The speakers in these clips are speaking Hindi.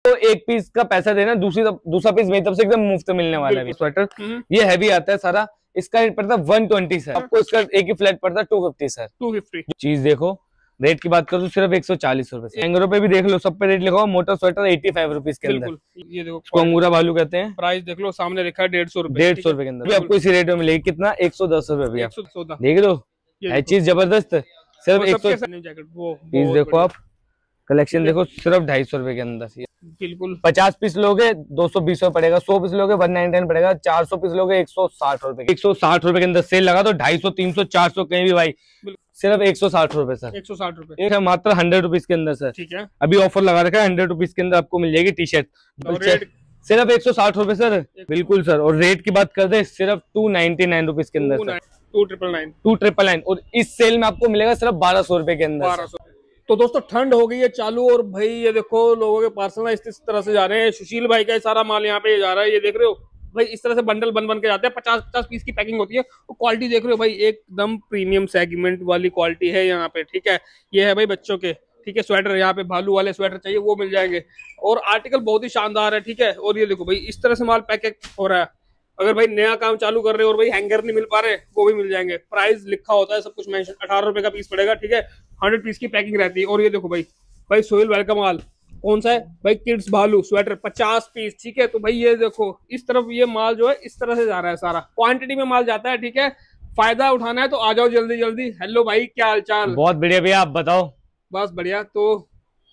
को एक पीस का पैसा देना, दूसरा पीस मेरी तरफ से एकदम मुफ्त मिलने वाला है स्वेटर। ये हैवी आता है सारा, इसका रेट पड़ता है 120 सर, आपको इसका एक ही फ्लैट पड़ता है 250 सर। 250 चीज देखो, रेट की बात करूँ तो सिर्फ 140 रुपए। हैंगरों पे भी देख लो, सब पे रेट लिखा हुआ, मोटा स्वेटर 85 रुपीज के अंदर। ये देखो, इसको अंगूरा भालू कहते हैं। प्राइस देख लो, सामने लिखा है 150 रुपए। 150 रुपए के अंदर आपको इसी रेट में मिलेगी। कितना? 110 रुपए भैया, देख लो, है चीज जबरदस्त। सिर्फ 100 पीस देखो आप, कलेक्शन देखो, सिर्फ 250 रुपए के अंदर। बिल्कुल 50 पीस लोगे 220 रुपए पड़ेगा, 100 पीस लोगे 199 पड़ेगा, 400 पीस लोगे 160 रुपए। 160 रुपए के अंदर सेल लगा तो 250, 300, 400 कहीं भी भाई, सिर्फ 160 रुपए सर। 160 रुपए एक है मात्र 100 रुपीज के अंदर सर। ठीक है, अभी ऑफर लगा रखा है, 100 रुपीज के अंदर आपको मिल जाएगी टी शर्ट, सिर्फ 160 रुपए सर। बिल्कुल सर, और रेट की बात कर दे सिर्फ 299 रुपीज के अंदर, 299 और इस सेल में आपको मिलेगा सिर्फ 1200 रुपए के अंदर। तो दोस्तों ठंड हो गई है चालू, और भाई ये देखो लोगों के पार्सल इस तरह से जा रहे हैं। सुशील भाई का सारा माल यहाँ पे जा रहा है, ये देख रहे हो भाई, इस तरह से बंडल बन के जाते हैं। 50 पीस की पैकिंग होती है, और क्वालिटी देख रहे हो भाई, एकदम प्रीमियम सेगमेंट वाली क्वालिटी है यहाँ पे। ठीक है, ये है भाई बच्चों के, ठीक है, स्वेटर, यहाँ पे भालू वाले स्वेटर चाहिए वो मिल जाएंगे, और आर्टिकल बहुत ही शानदार है। ठीक है, और ये देखो भाई, इस तरह से माल पैक हो रहा है। अगर भाई नया काम चालू कर रहे हो और भाई हैंगर नहीं मिल पा रहे, वो भी मिल जाएंगे। प्राइस लिखा होता है, सब कुछ मेंशन, 18 रुपए का पीस पड़ेगा। ठीक है, 100 पीस की पैकिंग रहती है। और ये देखो भाई सोहेल वेलकम माल कौन सा है भाई, किड्स भालू स्वेटर 50 पीस। ठीक है, तो भाई ये देखो, इस तरफ ये माल जो है इस तरह से जा रहा है, सारा क्वांटिटी में माल जाता है। ठीक है, फायदा उठाना है तो आ जाओ जल्दी जल्दी। हेलो भाई, क्या हाल चाल? बहुत बढ़िया भैया, आप बताओ? बस बढ़िया। तो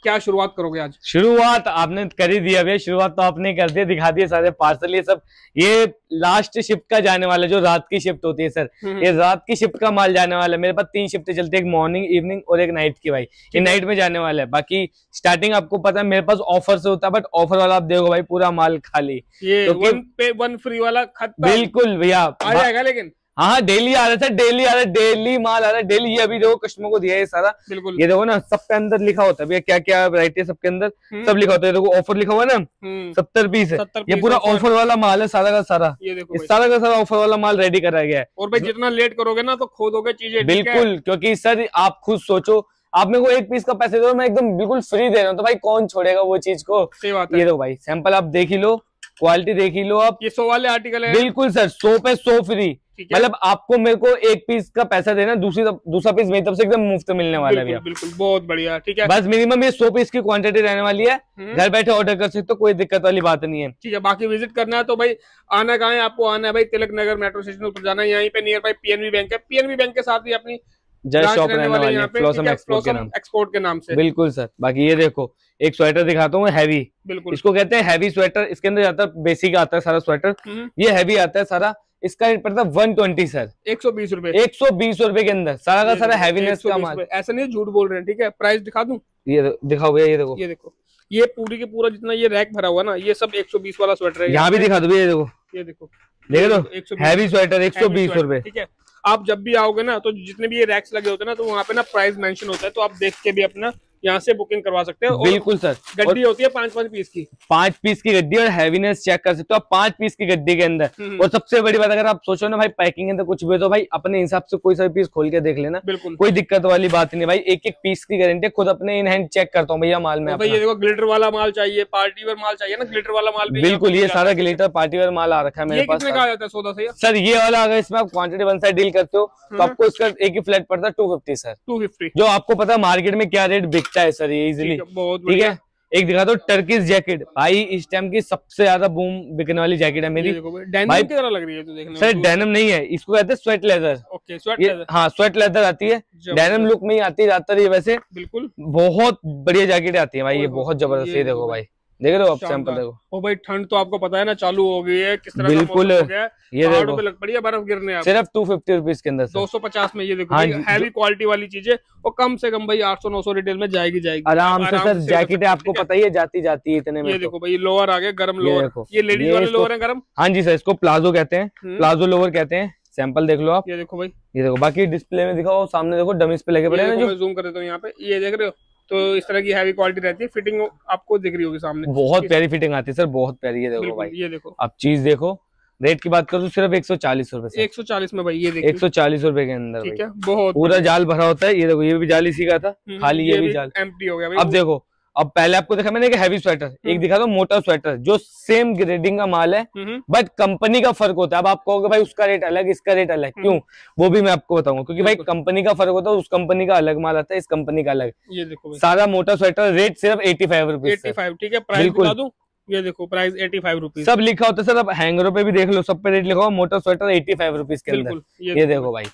क्या शुरुआत करोगे आज? शुरुआत आपने कर ही दिया भैया, शुरुआत तो आपने कर दिया, दिखा दिए सारे पार्सल। ये सब ये लास्ट शिफ्ट का जाने वाला, जो रात की शिफ्ट होती है सर, ये रात की शिफ्ट का माल जाने वाला है। मेरे पास 3 शिफ्टें चलती है, एक मॉर्निंग, इवनिंग और एक नाइट की भाई। ये नाइट में जाने वाला है। बाकी स्टार्टिंग आपको पता है मेरे पास ऑफर से होता है, बट ऑफर वाला आप देखो भाई, पूरा माल खाली, ये तो 1 पे 1 फ्री वाला खत्म। बिल्कुल भैया, आ जाएगा लेकिन। हाँ, डेली आ रहा था, डेली आ रहा है, डेली माल आ रहा है, डेली। ये अभी देखो कस्टमर को दिया है सारा। बिल्कुल, ये देखो ना, सबके अंदर लिखा होता है भैया क्या क्या वैरायटी है, सबके अंदर सब लिखा होता है। देखो ऑफर लिखा हुआ है ना, 70 पीस है, ये पूरा ऑफर वाला माल है सारा का सारा। ये देखो सारा का सारा ऑफर वाला माल रेडी कराया गया है। और भाई जितना लेट करोगे ना तो खो दोगे चीजें। बिल्कुल, क्योंकि सर आप खुद सोचो, आप मेरे को 1 पीस का पैसे दो, मैं एकदम बिल्कुल फ्री दे रहा हूँ, तो भाई कौन छोड़ेगा वो चीज को। सही बात है। ये देखो भाई, सैंपल आप देख ही लो, क्वालिटी देख ही लो आप। ये 100 वाले आर्टिकल है। बिल्कुल सर, 100 पे 100 फ्री, मतलब आपको मेरे को 1 पीस का पैसा देना, दूसरा पीस मेरी तरफ से एकदम मुफ्त मिलने वाला है। बिल्कुल, बहुत बढ़िया। ठीक है, बस मिनिमम ये 100 पीस की क्वांटिटी रहने वाली है। घर बैठे ऑर्डर कर सकते हो, कोई दिक्कत वाली बात नहीं है। ठीक है, बाकी विजिट करना है तो भाई आना कहाँ है आपको? आना है भाई तिलक नगर मेट्रो स्टेशन पर जाना है, यहीं पे नियर बाई PNB बैंक है। PNB बैंक के साथ ही अपनी शॉप रहने वाली है, फ्लॉसम एक्सपोर्ट के नाम से। बिल्कुल सर। बाकी ये देखो, एक स्वेटर दिखाता हूँ हैवी, बिल्कुल इसको कहते हैं हैवी स्वेटर। इसके अंदर जाता है, बेसिक आता है सारा स्वेटर, ये हैवी आता है सारा। इसका रेट पड़ता है 120 सर, 120 रुपए। 120 रुपए के अंदर सारा का सारा हैवीनेस का माल। ऐसा नहीं झूठ बोल रहे हैं। ठीक है, प्राइस दिखा दूं? ये दिखाओ भैया, ये देखो, ये देखो, ये पूरी के पूरा जितना ये रैक भरा हुआ ना, ये सब 120 वाला स्वेटर है। यहाँ भी दिखा दो भैया, ये देखो, ये देखो, देख लो, हैवी स्वेटर 120 रुपए। ठीक है, आप जब भी आओगे ना तो जितने भी ये रैक्स लगे होते हैं ना, तो वहाँ पे ना प्राइस मेंशन होता है, तो आप देख के भी अपना यहाँ से बुकिंग करवा सकते हो। बिल्कुल सर, गड्डी होती है 5-5 पीस की, 5 पीस की गड्डी, और हैवीनेस चेक कर सकते हो आप 5 पीस की गड्डी के अंदर। और सबसे बड़ी बात, अगर आप सोचो ना भाई पैकिंग है तो कुछ भी, तो भाई अपने हिसाब से कोई सा पीस खोल के देख लेना। बिल्कुल, कोई दिक्कत वाली बात नहीं भाई, 1-1 पीस की गारंटी, खुद अपने इन हैंड चेक करता हूँ भैया माल में। भाई ये देखो, ग्लिटर वाला माल चाहिए, पार्टी वेयर माल चाहिए ना, ग्लिटर वाला माल भी। बिल्कुल, ये सारा ग्लिटर पार्टी वेयर माल आ रखा है मेरे पास। कितने का आ जाता है सौदा से सर? ये वाला अगर इसमें आप क्वांटिटी 1 साइड डील करते हो तो आपको इसका एक ही फ्लैट पड़ता है 250 सर। 250, जो आपको पता है मार्केट में क्या रेट बिकता है सर, ये इजीली। ठीक है, एक दिखा दो टर्किश जैकेट, भाई इस टाइम की सबसे ज्यादा बूम बिकने वाली जैकेट है मेरी। डेनिम की तरह लग रही है तो देखने सर, डेनिम नहीं है, इसको कहते हैं sweat leather. Okay, sweat leather. हाँ, स्वेट लेदर आती है, डेनिम लुक में ही आती है ज्यादातर ये। वैसे बिल्कुल बहुत बढ़िया जैकेट आती है भाई, ये बहुत जबरदस्त है। देखो भाई, देख रहे हो आप सैंपल, देखो। ओ भाई, ठंड तो आपको पता है ना चालू हो गई है, किस तरह बिल्कुल हो गया है। ये देखो, लग पड़ी है बर्फ गिरने, सिर्फ 250 रुपीज के अंदर, 250 में। ये देखो, हैवी क्वालिटी वाली चीजें, और कम से कम भाई 800-900 रिटेल में जाएगी आराम से सर। जैकेट आपको पता ही है, जाती है इतने में। ये देखो भाई, लोअर आ गए, गर्म लोअर, ये लेडीज वाले लोअर है गर्म। हाँ जी सर, इसको प्लाजो कहते हैं, प्लाजो लोअर कहते हैं। सैंपल देख लो आप, ये देखो भाई, ये देखो। बाकी डिस्प्ले में दिखाओ, सामने देखो डमीज पे लगे पड़े हैं, जो जूम कर देता हूँ यहाँ पे, ये देख रहे हो। तो इस तरह की हैवी क्वालिटी रहती है, फिटिंग आपको दिख रही होगी सामने, बहुत प्यारी फिटिंग आती है सर, बहुत प्यारी। ये देखो भाई, ये देखो, आप चीज देखो। रेट की बात करूँ तो सिर्फ 140 रुपए। 140 में भाई, ये देखो 140 रुपए के अंदर। ठीक है, बहुत पूरा जाल भरा होता है। ये देखो, ये भी जाल इसी का था, खाली ये भी जाल एम्प्टी हो गया भाई। अब देखो, अब पहले आपको देखा मैंने हैवी स्वेटर, एक दिखा दो मोटा स्वेटर जो सेम ग्रेडिंग का माल है बट कंपनी का फर्क होता है। अब आप कहोगे भाई उसका रेट अलग इसका रेट अलग, क्यों? वो भी मैं आपको बताऊंगा, क्योंकि भाई कंपनी का फर्क होता है, उस कंपनी का अलग माल आता है, इस कंपनी का अलग। ये देखो सारा मोटा स्वेटर रेट सिर्फ 85 रुपीज। 85, ठीक है। प्राइस बता दूं, ये देखो प्राइस 85 रुपीज, सब लिखा होता है सर। अब हैंगरों पे भी देख लो, सब पे रेट लिखा हुआ मोटा स्वेटर 85 रुपीज के अंदर। ये देखो भाई,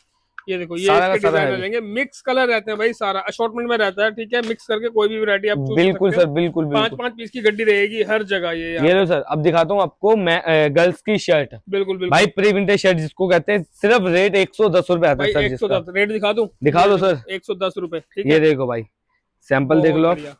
ये देखो ये इसके डिजाइन लेंगे, मिक्स कलर रहते हैं भाई, सारा असॉर्टमेंट में रहता है, ठीक है। मिक्स करके कोई भी वैरायटी आप चूज बिल्कुल सर, बिल्कुल 5-5 पीस की गड्डी रहेगी हर जगह। ये लो सर, अब दिखाता हूँ आपको मैं गर्ल्स की शर्ट। बिल्कुल भाई प्री विंटेज शर्ट जिसको कहते हैं, सिर्फ रेट 110 रुपए आता है सर। 110 रेट दिखा दूं? दिखा दो सर। 110 रुपए, ठीक है। ये देखो भाई, सैंपल देख लो आप,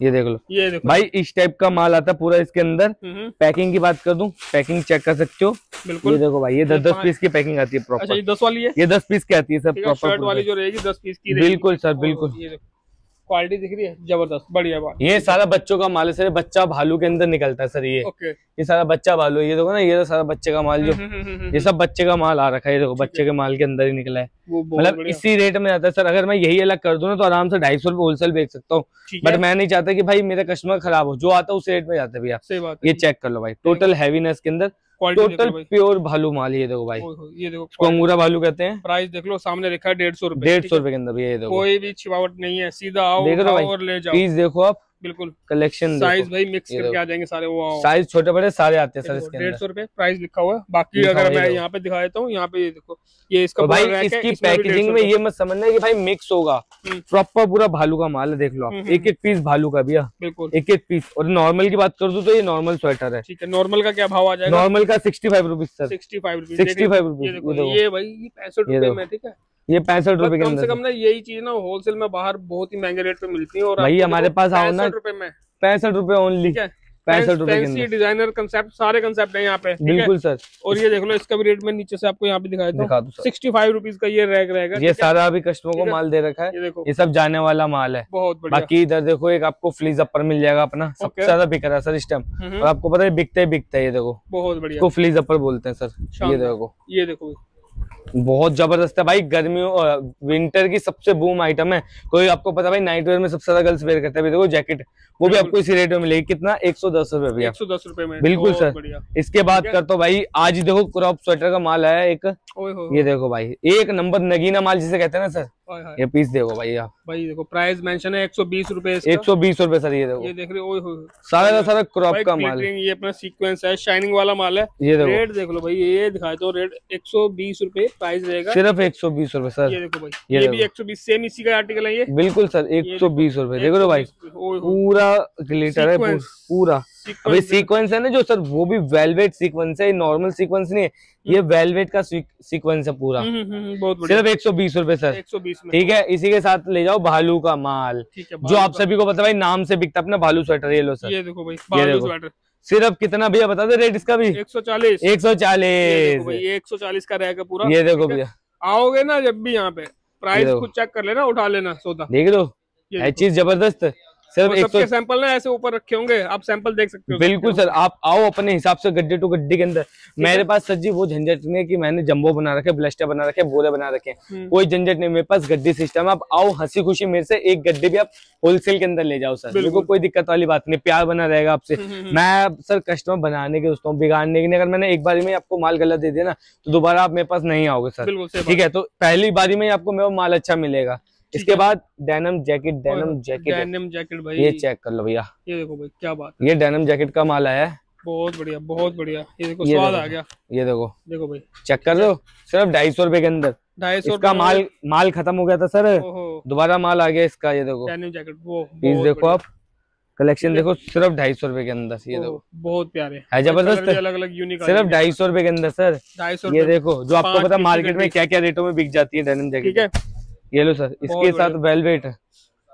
ये देख लो। ये देखो भाई इस टाइप का माल आता है पूरा इसके अंदर। पैकिंग की बात कर दूं, पैकिंग चेक कर सकते हो। बिल्कुल, ये देखो भाई, ये 10-10 पीस की पैकिंग आती है प्रॉपर। अच्छा, ये 10 वाली है? ये 10 पीस की आती है सर प्रॉपर। शर्ट वाली जो रहेगी 10 पीस की रहेगी। बिल्कुल सर, बिल्कुल। ये देखो क्वालिटी दिख रही है, जबरदस्त, बढ़िया बात। ये सारा बच्चों का माल है सर, बच्चा भालू के अंदर निकलता है सर। ये सारा बच्चा भालू है, ये देखो ना, ये सारा बच्चे का माल, जो ये सब बच्चे का माल आ रखा है। ये देखो बच्चे के माल के अंदर ही निकला है, मतलब इसी रेट में आता है सर। अगर मैं यही अलग कर दूं ना तो आराम से 250 रुपए होलसेल बेच सकता हूँ, बट मैं नहीं चाहता कि भाई मेरा कस्टमर खराब हो, जो आता है उस रेट में जाता है भैया। ये चेक कर लो भाई, टोटल हैवीनेस के अंदर टोटल प्योर भालू माल। ये देखो भाई, ये देखो अंगूरा भालू कहते हैं। प्राइस देख लो, सामने लिखा है 150 रुपए। 150 रुपए के अंदर भैया, ये देखो कोई भी छिपावट नहीं है, सीधा आओ और ले जाओ। पीस देखो आप, बिल्कुल कलेक्शन साइज भाई मिक्स करके आ जाएंगे सारे। वो साइज छोटे बड़े सारे आते हैं सर इसके अंदर। 150 रुपए प्राइस लिखा हुआ है। बाकी अगर मैं यहाँ पे दिखा देता हूँ, यहाँ पे ये देखो, ये इसका भाई इसकी पैकेजिंग में ये मत समझना है कि भाई मिक्स होगा, प्रॉपर पूरा भालू का माल है। देख लो आप, एक एक पीस भालू का भैया, बिल्कुल एक एक पीस। और नॉर्मल की बात कर दूं तो ये नॉर्मल स्वेटर है, ठीक है। नॉर्मल का क्या भाव आ जाएगा? नॉर्मल का 65 रुपीज सर। 65 rupees, 65 rupees. ये भाई 65 रुपए में, ठीक है। ये 65 रुपए के कम अंदर। से कम ना यही चीज ना होलसेल में बाहर बहुत ही महंगे रेट पे मिलती है, और भाई हमारे पास आओ ना, 65 रुपए में, 65 रुपए ओनली, 65 रुपए के अंदर। डिजाइनर कंसेप्ट, सारे कंसेप्ट है यहाँ पे, बिल्कुल सर। और ये देख लो, इसका भी रेट में नीचे से आपको यहाँ पे दिखाया था, 65 रुपीज का ये रैक रहेगा। ये सारा अभी कस्टमर को माल दे रखा है, ये देखो, ये सब जाने वाला माल है, बहुत बढ़िया। बाकी इधर देखो एक आपको फ्लीज अपर मिल जाएगा अपना, सबसे ज्यादा बिक रहा है सर इस टाइम, और आपको पता है बिकता है। ये देखो बहुत बढ़िया, इसको फ्लीज अपर बोलते हैं सर। ये देखो बहुत जबरदस्त है भाई, गर्मियों विंटर की सबसे बूम आइटम है। कोई आपको पता है भाई नाइट वेयर में सबसे ज्यादा गर्ल्स वेयर करते हैं। देखो जैकेट, वो भी आपको इसी रेट में मिलेगी। कितना? 110 रुपए भैया, 110 रुपए में, बिल्कुल सर। इसके बाद करता हूँ भाई, आज देखो क्रॉप स्वेटर का माल आया एक, ये देखो भाई एक नंबर नगीना माल जिसे कहते हैं ना सर। ये पीस देखो भाई आप, भाई देखो प्राइस मेंशन है 120 रुपए, 120 रुपए सर। ये देखो, ये देख रहे हो, सारा का सारा क्रॉप का माल, ये अपना सीक्वेंस है, शाइनिंग वाला माल है। ये देखो रेट देख लो भाई, ये दिखाए तो रेट 120 रुपए प्राइस रहेगा, सिर्फ 120 रुपए सर। ये देखो भाई, ये भी 120, सेम इसी का आर्टिकल है ये, बिल्कुल सर। 120 रुपए देखो लो भाई, पूरा ग्लिटर है पूरा। अभी सीक्वेंस है ना जो सर, वो भी वेलवेट सीक्वेंस है, नॉर्मल सीक्वेंस नहीं है, ये वेलवेट का सीक्वेंस है पूरा। बहुत सिर्फ 120 रुपए सर, 120 में, ठीक है। इसी के साथ ले जाओ भालू का माल, जो आप सभी को पता है भाई, नाम से बिकता अपना भालू स्वेटर। ये लो सर, ये देखो भाई भालू स्वेटर, सिर्फ कितना भैया बता दे रेट इसका भी? 140। 140 140 का रहेगा पूरा। ये देखो भैया, आओगे ना जब भी यहाँ पे, प्राइस खुद चेक कर लेना, उठा लेना सौदा, देख लो है चीज जबरदस्त। सिर्फ सबके सैंपल ना ऐसे ऊपर रखे होंगे, आप सैंपल देख सकते हो। बिल्कुल सर, आप आओ अपने हिसाब से गड्ढे टू गड्ढे के अंदर। मेरे पास सर जी वो झंझट नहीं है कि मैंने जंबो बना रखे, ब्लस्टर बना रखे, बोरे बना रखे, कोई झंझट नहीं। मेरे पास गड्ढे सिस्टम है। आप आओ हंसी खुशी मेरे से एक गड्ढे भी आप होलसेल के अंदर ले जाओ सर, मेरे को कोई दिक्कत वाली बात नहीं, प्यार बना रहेगा आपसे। मैं सर कस्टमर बनाने के दोस्तों, बिगाड़ने की नहीं। अगर मैंने एक बारी में आपको माल गलत दे दिया ना तो दोबारा आप मेरे पास नहीं आओगे सर, ठीक है। तो पहली बारी में आपको मेरा माल अच्छा मिलेगा। इसके बाद डेनिम जैकेट, डेनिम जैकेट भाई, ये चेक कर लो भैया, ये देखो भाई क्या बात है, ये डेनिम जैकेट का माल आया है, बहुत बढ़िया बहुत बढ़िया। ये देखो स्वाद आ गया, ये देखो भाई चेक कर लो, सिर्फ 250 रुपए के अंदर। 250 का माल खत्म हो गया था सर, दोबारा माल आ गया इसका। ये देखो डेनिम जैकेट, वो पीस देखो आप, कलेक्शन देखो, सिर्फ 250 रुपए के अंदर। ये देखो बहुत प्यारे है, जबरदस्त, अलग अलग यूनिक, सिर्फ 250 रुपए के अंदर सर। 250, ये देखो जो आपको पता मार्केट में क्या क्या रेटों में बिक जाती है डेनिम जैकेट, ठीक है। ये लो सर, इसके साथ वेलवेट है,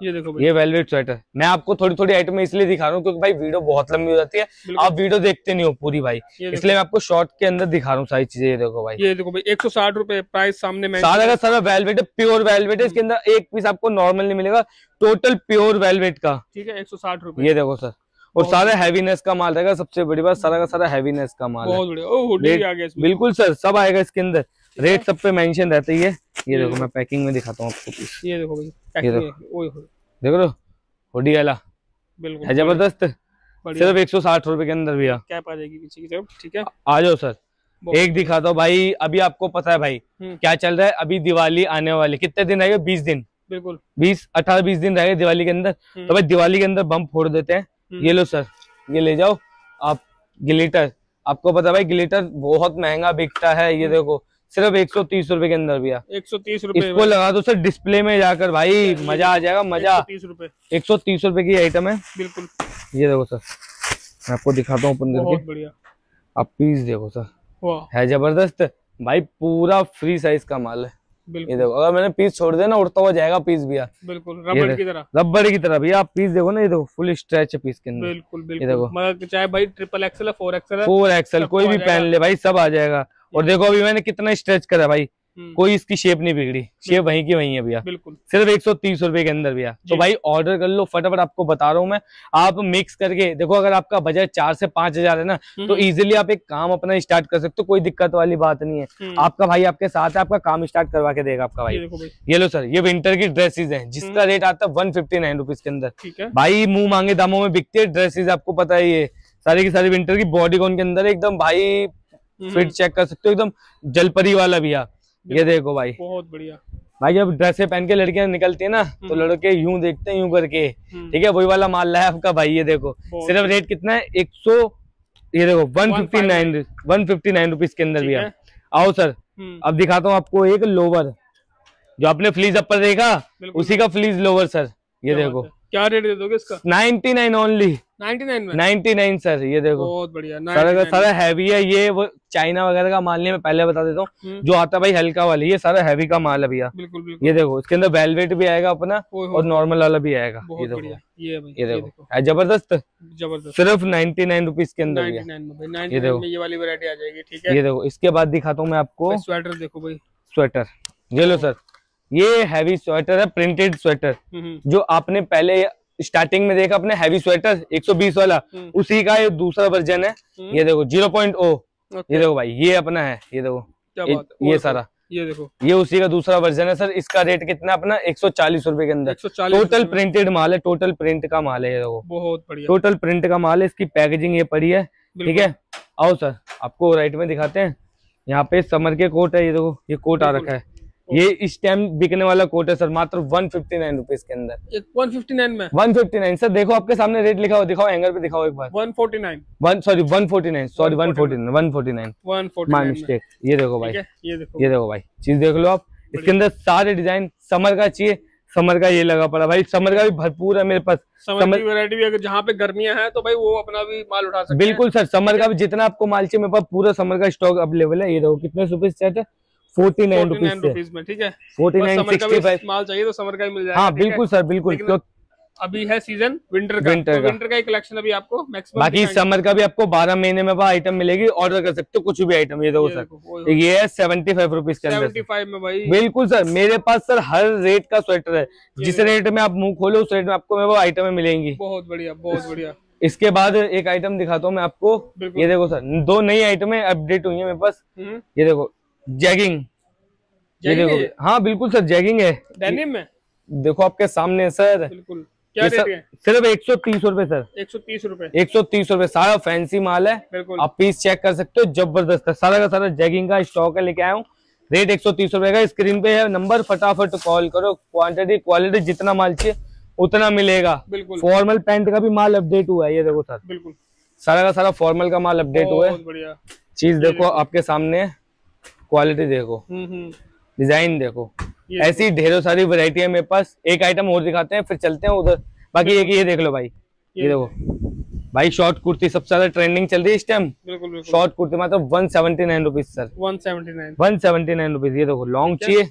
ये देखो भाई, ये वेलवेट स्वेटर। मैं आपको थोड़ी थोड़ी आइटम इसलिए दिखा रहा हूँ क्योंकि भाई वीडियो बहुत लंबी हो जाती है, आप वीडियो देखते नहीं हो पूरी भाई, इसलिए मैं आपको शॉर्ट के अंदर दिखा रहा हूँ सारी चीजें। ये देखो भाई, ये देखो भाई 160 रुपए प्राइस सामने में, सारा का सारा वेलवेट है, प्योर वेलवेट है। इसके अंदर एक पीस आपको नॉर्मल नहीं मिलेगा, टोटल प्योर वेलवेट का, ठीक है। 160 रुपए, ये देखो सर। और सारा हैवीनेस का माल रहेगा, सबसे बड़ी बात सारा का सारा हैवीनेस का माल है, बिल्कुल सर, सब आएगा इसके अंदर। रेट सब पे मेंशन रहता ही है। ये देखो मैं पैकिंग में दिखाता हूँ आपको पीस, ये देखो भाई, ये देखो लो हुडी वाला, बिल्कुल है जबरदस्त, सिर्फ 160 रुपए के अंदर भैया। कैप आ जाएगी पीछे की तरफ, ठीक है। आ जाओ सर, एक दिखाता हूँ भाई। अभी आपको पता है भाई क्या चल रहा है, अभी दिवाली आने वाली, कितने दिन रह गए, 20 दिन, बिल्कुल 18-20 दिन रह गए दिवाली के अंदर। तो भाई दिवाली के अंदर बम फोड़ देते हैं। ये लो सर, ये ले जाओ आप। ग्लिटर, आपको पता है भाई ग्लिटर बहुत महंगा बिकता है। ये देखो सिर्फ 130 रुपए के अंदर भैया, 130 रुपए। इसको लगा दो सर डिस्प्ले में जाकर, भाई मजा आ जाएगा, मजा। 130 रुपए की आइटम है, बिल्कुल। ये देखो सर, मैं आपको दिखाता हूँ ओपन बहुत करके। बढ़िया। आप पीस देखो सर, वाह है जबरदस्त भाई, पूरा फ्री साइज का माल है। ये देखो, अगर मैंने पीस छोड़ दिया ना उड़ता हुआ जाएगा पीस भैया, बिल्कुल रबड़ की तरह, रबड़ की तरह भैया। आप पीस देखो ना, ये देखो फुल स्ट्रेच है पीस के अंदर। बिल्कुल बिल्कुल। ये देखो, मगर चाहे भाई ट्रिपल एक्सएल है, 4XL है, 4XL कोई भी पहन ले भाई, सब आ जाएगा। और देखो अभी मैंने कितना स्ट्रेच करा भाई, कोई इसकी शेप नहीं बिगड़ी, शेप वहीं की वहीं है भैया। बिल्कुल सिर्फ 130 रुपए के अंदर भैया। तो भाई ऑर्डर कर लो फटाफट, आपको बता रहा हूँ मैं। आप मिक्स करके देखो, अगर आपका बजट 4 से 5 हजार है ना, तो इजीली आप एक काम अपना स्टार्ट कर सकते हो, कोई दिक्कत वाली बात नहीं है। आपका भाई आपके साथ है, आपका काम स्टार्ट करवा के देगा आपका भाई। ये लो सर, ये विंटर की ड्रेसेज है, जिसका रेट आता है 159 रुपीज के अंदर। ठीक है भाई मुंह मांगे दामों में बिकती है ड्रेसेज, आपको पता है। ये सारी की सारी विंटर की बॉडीकॉन के अंदर एकदम भाई फिट चेक कर सकते हो, एकदम जलपरी वाला भैया। ये देखो भाई, बहुत बढ़िया भाई। जब ड्रेसें पहन के लड़कियां निकलती है ना, तो लड़के यूं देखते हैं, यूं करके, ठीक है, वही वाला माल है आपका भाई। ये देखो सिर्फ रेट कितना है, 100, ये देखो 159 रुपीज के अंदर भैया। आओ सर, अब दिखाता हूँ आपको एक लोवर, जो आपने फ्लीज अपर देखा, उसी का फ्लीज लोवर सर। ये देखो क्या रेट दे दोगे इसका? 99 ओनली, 99 सर। ये देखो बहुत बढ़िया, सारा हैवी है। ये वो चाइना वगैरह का माल नहीं, मैं पहले बता देता हूँ, जो आता है भाई हल्का वाला, ये सारा हैवी का माल है भैया। बिल्कुल। ये देखो इसके अंदर वेलवेट भी आएगा अपना, और नॉर्मल वाला भी आएगा। ये देखो, ये देखो जबरदस्त, सिर्फ 99 रुपीज के अंदर। ये देखो, ये वाली वैरायटी आ जाएगी, ठीक है। ये देखो, इसके बाद दिखाता हूँ मैं आपको स्वेटर। देखो भाई स्वेटर, ये लो सर, ये हैवी स्वेटर है, प्रिंटेड स्वेटर, जो आपने पहले स्टार्टिंग में देखा अपने हैवी स्वेटर 120 वाला, उसी का ये दूसरा वर्जन है। ये देखो 0.0, ये देखो भाई, ये अपना है। ये देखो ये सारा, ये देखो, ये उसी का दूसरा वर्जन है सर। इसका रेट कितना अपना 140 रुपए के अंदर। टोटल प्रिंटेड माल है, टोटल प्रिंट का माल है। ये देखो बहुत बढ़िया, टोटल प्रिंट का माल है। इसकी पैकेजिंग ये पड़ी है, ठीक है। आओ सर, आपको राइट में दिखाते हैं। यहाँ पे समर के कोट है, ये देखो, ये कोट आ रखा है। ये इस टाइम बिकने वाला कोट है सर, मात्र 159 रुपीज के अंदर। 159 में, 159 सर। देखो आपके सामने रेट लिखा हो, दिखाओ हैंगर पे, दिखाओ एक बार। 149, 149 माय मिस्टेक। ये देखो भाई, ये देखो भाई, चीज देख लो आप। इसके अंदर सारे डिजाइन समर का चाहिए, समर का ये लगा पड़ा भाई। समर का भी भरपूर है मेरे पास, समर की वैरायटी भी। अगर जहाँ पे गर्मियां हैं तो भाई वो अपना भी माल उठा सकते हैं। बिल्कुल सर, समर का भी जितना आपको माल चाहिए मेरे पास पूरा समर का स्टॉक अवेलेबल है। ये देखो कितने रुपीज सेट है, 49 रुपीज में, ठीक है। 49.65 माल चाहिए तो समर का ही मिल जाएगा। हाँ बिल्कुल सर, बिल्कुल। अभी है सीजन विंटर का, विंटर का कलेक्शन अभी आपको मैक्सिमम। बाकी समर का भी आपको 12 महीने में आइटम मिलेगी, ऑर्डर कर सकते हो कुछ भी आइटम। ये देखो सर, ये है 75 रुपीज के अंदर, 75 में भाई। बिल्कुल सर, मेरे पास सर हर रेट का स्वेटर है, जिस रेट में आप मुंह खोलो उस रेट में आपको वो आइटम मिलेंगी। बहुत बढ़िया, बहुत बढ़िया। इसके बाद एक आइटम दिखाता हूँ मैं आपको। ये देखो सर, 2 नई आइटमें अपडेट हुई है मेरे पास। ये देखो जैगिंग, ये देखो, हाँ बिल्कुल सर, जैगिंग है डेनिम में। देखो आपके सामने सर, बिल्कुल। क्या रेट है? सिर्फ 130 रुपए सर, 130 रुपए, 130 रुपए। सारा फैंसी माल है, बिल्कुल। आप पीस चेक कर सकते हो, जबरदस्त है। सारा का सारा जैगिंग का स्टॉक है, लेके आया हूँ। रेट 130 रुपए का। स्क्रीन पे है नंबर, फटाफट कॉल करो। क्वांटिटी क्वालिटी जितना माल चाहिए उतना मिलेगा। बिल्कुल। फॉर्मल पैंट का भी माल अपडेट हुआ है, ये देखो सर, बिल्कुल। सारा का सारा फॉर्मल का माल अपडेट हुआ है। चीज देखो आपके सामने, क्वालिटी देखो, डिजाइन देखो, ऐसी ढेरों सारी वैरायटी है मेरे पास। एक आइटम और दिखाते हैं, फिर चलते हैं उधर। बाकी एक ये देख लो भाई, ये देखो भाई, शॉर्ट कुर्ती सबसे ज्यादा ट्रेंडिंग चल रही है इस टाइम। शॉर्ट कुर्ती मतलब 179 रुपीज सर, 179 रुपीज। ये देखो लॉन्ग चाहिए,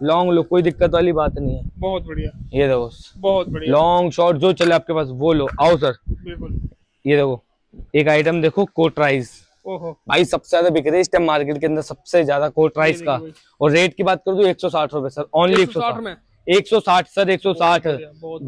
लॉन्ग लो, कोई दिक्कत वाली बात नहीं है। बहुत बढ़िया, ये देखो बहुत बढ़िया, लॉन्ग शॉर्ट जो चले आपके पास वो लो। आओ सर, बिल्कुल। ये देखो एक आइटम देखो, कोटराइज। ओहो भाई, सबसे ज्यादा बिक रही है इस टाइम मार्केट के अंदर, सबसे ज्यादा कोटराइज का। और रेट की बात करूँ तो 160 रुपए सर, ओनली 160 में, 160 सर, 160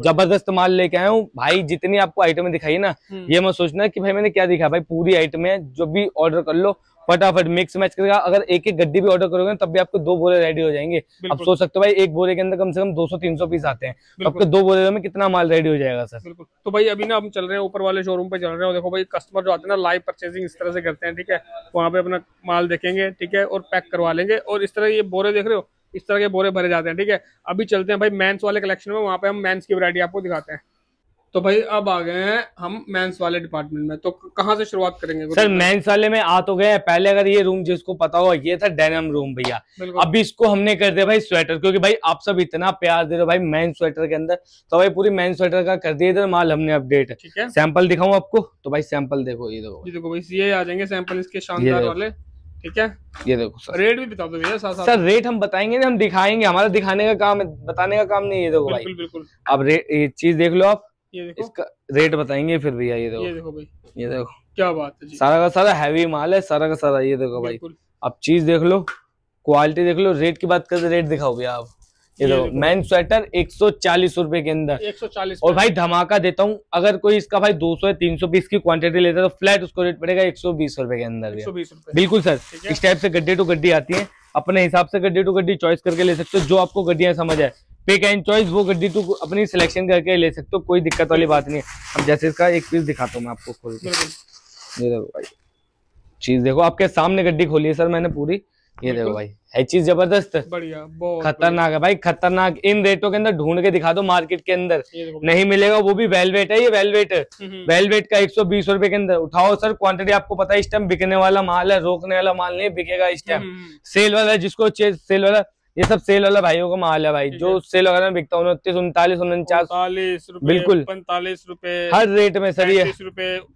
जबरदस्त माल लेके आया हूँ भाई। जितनी आपको आइटमें दिखाई ना, ये मत सोचना कि भाई मैंने क्या दिखा, भाई पूरी आइटमें है, जो भी ऑर्डर कर लो फटाफट मिक्स मैच करेगा। अगर एक एक गड्डी भी ऑर्डर करोगे तब भी आपको 2 बोरे रेडी हो जाएंगे। अब सोच सकते हो भाई एक बोरे के अंदर कम से कम 200-300 पीस आते हैं, तो आपके 2 बोरे में कितना माल रेडी हो जाएगा सर। बिल्कुल। तो भाई अभी ना हम चल रहे हैं ऊपर वाले शोरूम पे चल रहे हैं, देखो भाई कस्टमर जो आते हैं ना लाइव परचेजिंग इस तरह से करते हैं, ठीक है, वहाँ पे अपना माल देखेंगे, ठीक है, और पैक करवा लेंगे। और इस तरह ये बोरे देख रहे हो, इस तरह के बोरे भरे जाते हैं, ठीक है। अभी चलते हैं भाई मेंस वाले कलेक्शन में, वहाँ पे हम मेंस की वैरायटी आपको दिखाते हैं। तो भाई अब आ गए हैं हम मेंस वाले डिपार्टमेंट में, तो कहाँ से शुरुआत करेंगे सर? मेंस वाले में आ तो गए हैं। पहले अगर ये रूम जिसको पता हो, ये था डेनिम रूम भैया, अभी इसको हमने कर दिया भाई स्वेटर, क्योंकि भाई आप सब इतना प्यार दे रहे हो भाई मेंस स्वेटर के अंदर, तो भाई पूरी मेंस स्वेटर का कर दिया इधर माल हमने अपडेट। ठीक है, सैंपल दिखाऊं आपको? तो भाई सैंपल देखो, ये देखो, ये देखो भाई, ये आ जाएंगे सैंपल इसके शानदार वाले, ठीक है। ये देखो सर, रेट भी बता दो भैया साथ साथ। सर रेट हम बताएंगे ना, हम दिखाएंगे, हमारा दिखाने का काम है, बताने का काम नहीं है। देखो भाई बिल्कुल। अब ये चीज देख लो आप, ये देखो, इसका रेट बताएंगे फिर भैया। ये देखो भाई, ये देखो क्या बात है जी, सारा का सारा हैवी माल है, सारा का सारा। ये देखो भाई, अब चीज देख लो, क्वालिटी देख लो। रेट की बात करते रेट दिखाओ भैया आप। ये देखो मेन स्वेटर 140 रुपए के अंदर, 140। और भाई धमाका देता हूँ, अगर कोई इसका भाई 200 या 300 पीस की क्वांटिटी लेता है तो फ्लैट उसको रेट पड़ेगा 120 रुपए के अंदर। 120 रुपए, बिल्कुल सर। इस टाइप से गड्डी टू गड्डी आती है, अपने हिसाब से गड्डी टू गड्डी चॉइस करके ले सकते हो, जो आपको गड्डियां समझ आए, पिक एंड चॉइस, वो गड्डी टू अपनी सिलेक्शन करके ले सकते हो, कोई दिक्कत वाली बात नहीं है। अब जैसे इसका एक पीस दिखाता हूँ मैं आपको खोल के। ये देखो भाई, चीज देखो, आपके सामने गड्डी खोली है सर मैंने पूरी। ये देखो भाई, है चीज जबरदस्त, बढ़िया, बहुत खतरनाक है भाई, खतरनाक। इन रेटों के अंदर ढूंढ के दिखा दो मार्केट के अंदर, नहीं मिलेगा। वो भी वेलवेट है, ये वेलवेट का 120 रुपए के अंदर। उठाओ सर, क्वांटिटी आपको पता है इस टाइम बिकने वाला माल है, रोकने वाला माल नहीं बिकेगा इस टाइम। सेल वाला, जिसको सेल वाला, ये सब सेल वाला भाइयों का माल है भाई, जो सेल वगैरह में बिकता है 29, 39, 49, बिल्कुल 45 रुपए हर रेट में सर ये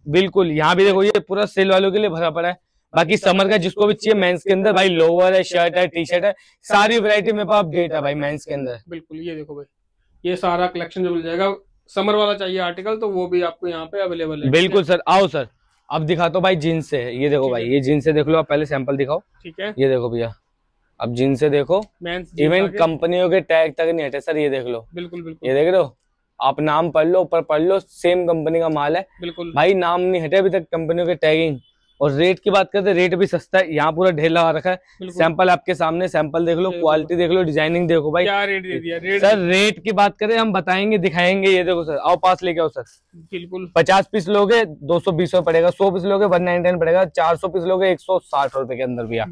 बिल्कुल। यहाँ भी देखो, ये पूरा सेल वालों के लिए भरा पड़ा है। बाकी समर का जिसको भी चाहिए मेंस के अंदर भाई, लोअर है, शर्ट है, टी शर्ट है, सारी वैरायटी मेरे पास अपडेट है भाई मेंस के अंदर। बिल्कुल, ये देखो भाई, ये सारा कलेक्शन जो मिल जाएगा। समर वाला चाहिए आर्टिकल तो वो भी आपको यहाँ पे अवेलेबल है। बिल्कुल सर, आओ सर, अब दिखाता हूँ भाई जीन्स से। ये देखो भाई, ये जीन्स से देख लो आप, पहले सैंपल दिखाओ। ठीक है, ये देखो भैया, अब जीन्स से देखो, इवन कंपनियों के टैग तक नहीं हटे सर। ये देख लो, बिल्कुल, ये देख रहे हो आप, नाम पढ़ लो, ऊपर पढ़ लो, सेम कंपनी का माल है। बिल्कुल भाई, नाम नहीं हटे अभी तक कंपनियों के टैगिंग। और रेट की बात करते, रेट भी सस्ता है, यहाँ पूरा ढेर लगा रखा है। सैंपल आपके सामने, सैंपल देख लो, क्वालिटी देख लो, डिजाइनिंग देखो भाई। क्या रेट दे दिया? सर रेट की बात करें, हम बताएंगे, दिखाएंगे। ये देखो सर, आओ पास लेके आओ सर। बिल्कुल, 50 पीस लोगे 220 रुपए पड़ेगा, 100 पीस लोगे 199 पड़ेगा, 400 पीस लोगे 160 रुपए के अंदर भैया।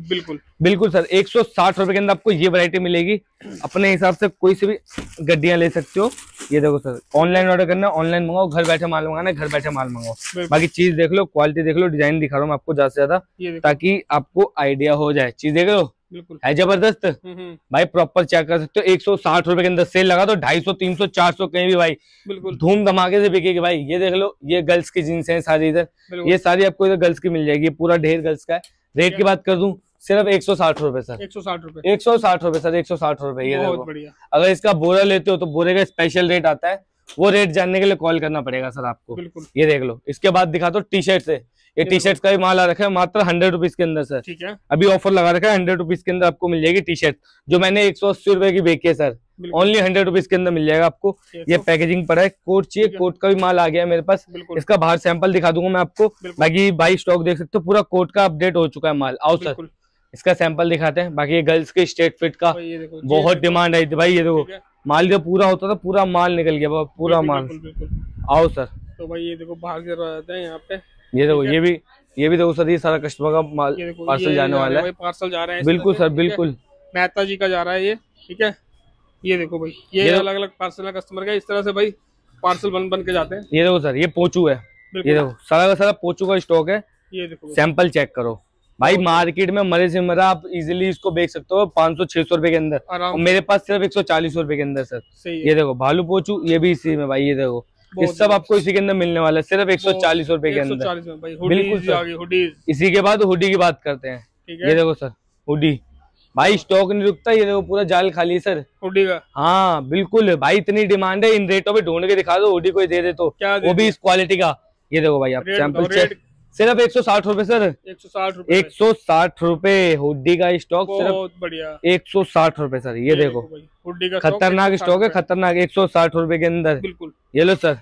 बिल्कुल सर, 160 रुपए के अंदर आपको ये वैरायटी मिलेगी। अपने हिसाब से कोई सी भी गड्डियां ले सकते हो। ये देखो सर, ऑनलाइन ऑर्डर करना, ऑनलाइन मंगाओ, घर बैठे माल मंगाना, घर बैठे माल मंगाओ। बाकी चीज देख लो, क्वालिटी देख लो, डिजाइन दिखा रहा हूँ मैं आपको ज्यादा से ज्यादा, ताकि आपको आइडिया हो जाए। चीज देख लो, है जबरदस्त भाई, प्रॉपर चेक कर सकते हो। 160 रुपए के अंदर सेल लगा दो, 250, 300, 400 कहीं भी भाई, बिल्कुल धूम धमाके से बिकेगी भाई। ये देख लो, ये गर्ल्स की जीन्स है सारी, इधर ये सारी आपको इधर गर्ल्स की मिल जाएगी, पूरा ढेर गर्ल्स का है। रेट की बात कर दूं, सिर्फ 160 रुपए सर, 160 रुपए, 160 रुपए सर, 160 रुपए। ये देखो, अगर इसका बोरा लेते हो तो बोरे का स्पेशल रेट आता है, वो रेट जानने के लिए कॉल करना पड़ेगा सर आपको। ये देख लो, इसके बाद दिखा दो टी शर्ट से। ये टी शर्ट का भी माल आ रखा है मात्र 100 रुपीज के अंदर सर। ठीक है, अभी ऑफर लगा रखा है, 100 रुपीज के अंदर आपको मिल जाएगी टी शर्ट, जो मैंने 180 रुपए की बेची है सर, ओनली 100 रुपीज के अंदर मिल जाएगा आपको। ये पैकेजिंग पड़ा है। कोट चाहिए, कोट का भी माल आ गया है मेरे पास, इसका बाहर सैंपल दिखा दूंगा मैं आपको। बाकी बाई स्टॉक देख सकते हो, पूरा कोट का अपडेट हो चुका है माल। आओ सर, इसका सैंपल दिखाते हैं। बाकी ये गर्ल्स के स्ट्रेट फिट का बहुत डिमांड आई थी भाई। ये देखो, माल जो पूरा होता था, पूरा माल निकल गया, पूरा माल। आओ सर, तो भाई ये देखो बाहर से रहते हैं यहाँ पे। ये देखो, ये भी देखो सर, ये सारा कस्टमर का माल पार्सल जाने वाला है, पार्सल जा रहा है। बिल्कुल सर, बिल्कुल मेहता जी का जा रहा है ये। ठीक है, ये देखो भाई, ये अलग अलग पार्सल है कस्टमर का, इस तरह से भाई पार्सल बन के जाते हैं। ये देखो सर, ये पोचू है, ये देखो सारा का सारा पोचू का स्टॉक है। ये देखो, सैंपल चेक करो भाई, मार्केट में मरे से मरा आप इजीली इसको बेच सकते हो 500-600 रुपए के अंदर, और मेरे पास सिर्फ 140 रुपए के अंदर सर। ये देखो भालू पोचू, ये भी इसी में भाई। ये देखो, ये सब आपको इसी के अंदर मिलने वाला है, सिर्फ 140 रुपए के अंदर। बिल्कुल सर, इसी के बाद हुडी की बात करते हैं। ये देखो सर, हुडी भाई स्टॉक नहीं रुकता। ये देखो, पूरा जाल खाली सर हुडी का। हाँ बिल्कुल भाई, इतनी डिमांड है, इन रेटों पे ढूंढ के दिखा दो, हुडी कोई दे दे तो, वो भी इस क्वालिटी का। ये देखो भाई, आप सिर्फ 160 रुपए सर, 160 रुपए, 160 रुपए हुडी का स्टॉक, बहुत बढ़िया, 160 रुपए सर। ये देखो हुडी का खतरनाक स्टॉक है, खतरनाक, 160 रुपए के अंदर। बिल्कुल। ये लो सर,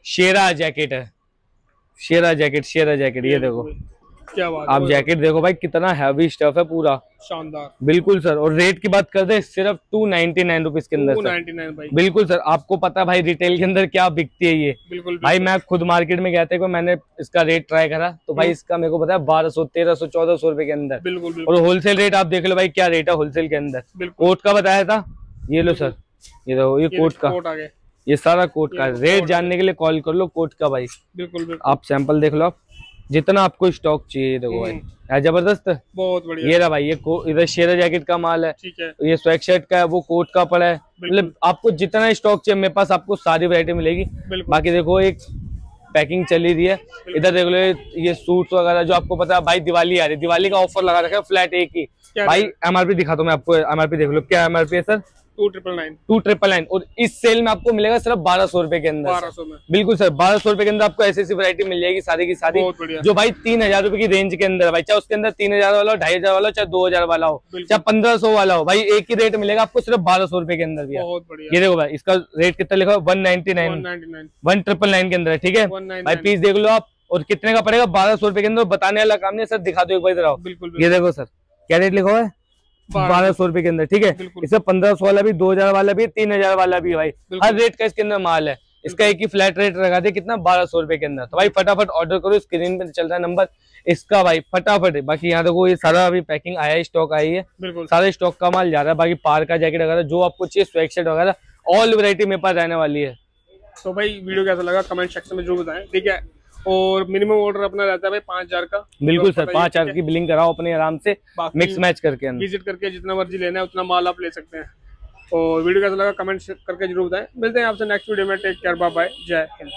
शेरा जैकेट है, शेरा जैकेट, शेरा जैकेट। ये देखो क्या बात, आप जैकेट देखो भाई, कितना हैवी स्टफ है, पूरा शानदार। बिल्कुल सर। और रेट की बात करते हैं, सिर्फ 299 रुपीज के अंदर, 299 भाई। बिल्कुल सर। आपको पता है भाई रिटेल के अंदर क्या बिकती है ये। बिल्कुल भाई मैं खुद मार्केट में गया था, मैंने इसका रेट ट्राई करा तो भाई इसका मेरे को पता है 1200, 1300, 1400 रुपए के अंदर। बिल्कुल। और होलसेल रेट आप देख लो भाई, क्या रेट है होलसेल के अंदर। कोट का बताया था, ये लो सर, ये देखो ये कोट का, ये सारा कोट का रेट जानने के लिए कॉल कर लो कोट का भाई। बिल्कुल। आप सैंपल देख लो, आप जितना आपको स्टॉक चाहिए देखो भाई, है जबरदस्त, बहुत बढ़िया। ये रहा भाई, ये इधर शेरा जैकेट का माल है, ठीक है। ये स्वेट शर्ट का है, वो कोट का पड़ा है। मतलब आपको जितना स्टॉक चाहिए मेरे पास, आपको सारी वैरायटी मिलेगी। बाकी देखो एक पैकिंग चली रही है, इधर देख लो ये सूट्स वगैरह जो आपको पता है भाई, दिवाली आ रही है, दिवाली का ऑफर लगा रखा है फ्लैट एक ही। भाई एमआरपी दिखा दो मैं आपको, एमआरपी देख लो, क्या एमआरपी है सर, 299। और इस सेल में आपको मिलेगा सिर्फ 1200 रुपए के अंदर, 1200 में। बिल्कुल सर, 1200 रुपए के अंदर आपको ऐसी वैरायटी मिल जाएगी सारी की सारी, जो भाई 3000 रुपए की रेंज के अंदर है भाई। चाहे उसके अंदर 3000 वाला हो, 2500 वाला हो, चाहे 2000 वाला हो, चाहे 1500 वाला हो, भाई एक ही रेट मिलेगा आपको सिर्फ 1200 रुपए के अंदर। ये देखो भाई, इसका रेट कितना लिखा है, 199, 1999 के अंदर है, ठीक है भाई। पीस देख लो आप, और कितने का पड़ेगा, 1200 रुपए के अंदर। बताने वाला काम नहीं सर, दिखा दो एक बार इधर। बिल्कुल। ये देखो सर, क्या रेट लिखा हुआ है, 1200 रुपए के अंदर, ठीक है। इसमें 1500 वाला भी, 2000 वाला भी, 3000 वाला भी भाई, हर रेट का इसके अंदर माल है। इसका एक ही फ्लैट रेट लगा दे, कितना, 1200 रुपए के अंदर। तो भाई फटाफट ऑर्डर करो, स्क्रीन पे चल रहा है नंबर इसका भाई, फटाफट। बाकी यहाँ देखो ये सारा अभी पैकिंग आया है, स्टॉक आई है, सारे स्टॉक का माल जा रहा है। बाकी पार का जैकेट वगैरह जो आपको चाहिए, स्वेट शर्ट वगैरह, ऑल वैरायटी मेरे पास रहने वाली है। तो भाई वीडियो कैसा लगा कमेंट सेक्शन में जरूर बताएं, ठीक है। और मिनिमम ऑर्डर अपना रहता है भाई 5000 का। बिल्कुल सर, 5000 की बिलिंग कराओ अपने आराम से, मिक्स मैच करके, विजिट करके जितना मर्जी लेना है उतना माल आप ले सकते हैं। और वीडियो कैसा लगा कमेंट करके जरूर बताएं। मिलते हैं आपसे नेक्स्ट वीडियो में, टेक केयर, बाय बाय, जय हिंद।